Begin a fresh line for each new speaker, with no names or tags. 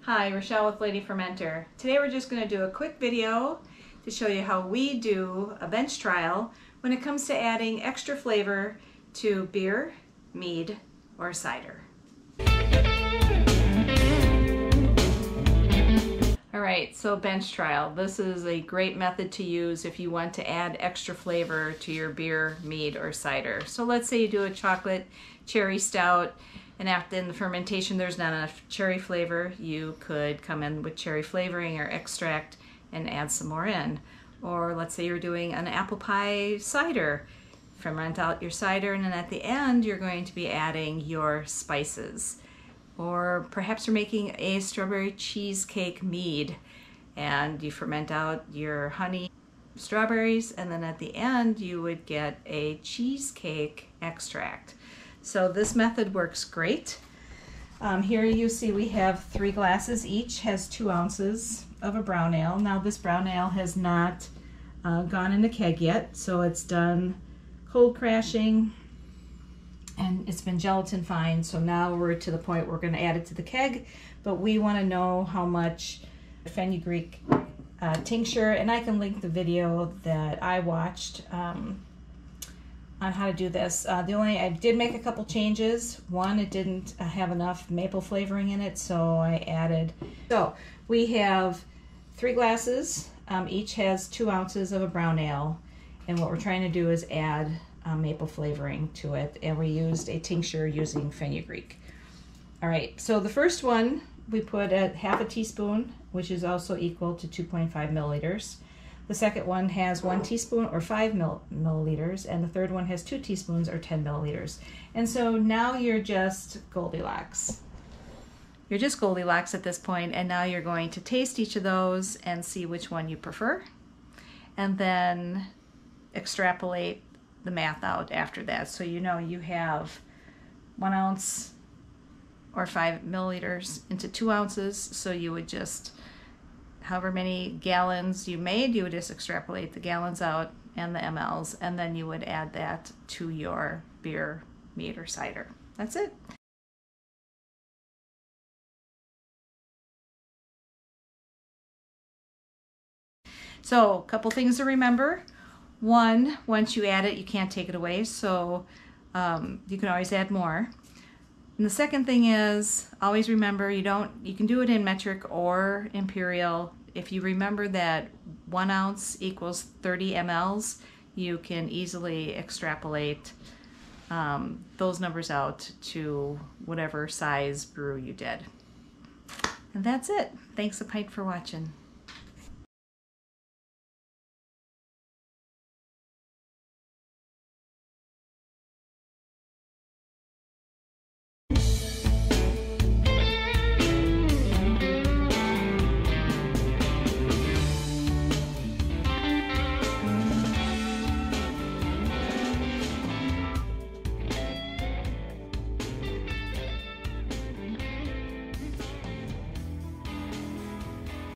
Hi, Rochelle with Lady Fermenter. Today we're just going to do a quick video to show you how we do a bench trial when it comes to adding extra flavor to beer, mead, or cider. Alright, so bench trial. This is a great method to use if you want to add extra flavor to your beer, mead, or cider. So let's say you do a chocolate cherry stout, and after in the fermentation there's not enough cherry flavor. You could come in with cherry flavoring or extract and add some more in. Or let's say you're doing an apple pie cider. Ferment out your cider, and then at the end you're going to be adding your spices. Or perhaps you're making a strawberry cheesecake mead and you ferment out your honey, strawberries, and then at the end you would get a cheesecake extract. So this method works great. Here you see we have 3 glasses. Each has 2 ounces of a brown ale. Now this brown ale has not gone in the keg yet, so it's done cold crashing and it's been gelatin fine. So now we're to the point we're going to add it to the keg, but we want to know how much fenugreek tincture, and I can link the video that I watched on how to do this. I did make a couple changes. One, it didn't have enough maple flavoring in it, so I added. So we have 3 glasses, each has 2 ounces of a brown ale, and what we're trying to do is add maple flavoring to it, and we used a tincture using fenugreek. All right, so the first one we put at half a teaspoon, which is also equal to 2.5 milliliters. The second one has 1 teaspoon or 5 milliliters, and the third one has 2 teaspoons or 10 milliliters. And so now you're just Goldilocks. You're just Goldilocks at this point, and now you're going to taste each of those and see which one you prefer, and then extrapolate the math out after that. So you know you have 1 ounce or 5 milliliters into 2 ounces, so you would just, however many gallons you made, you would just extrapolate the gallons out and the mLs, and then you would add that to your beer, mead, or cider. That's it. So a couple things to remember. One, once you add it, you can't take it away, so you can always add more. And the second thing is, always remember you can do it in metric or imperial. If you remember that 1 ounce equals 30 mLs, you can easily extrapolate those numbers out to whatever size brew you did. And that's it. Thanks a pint for watching.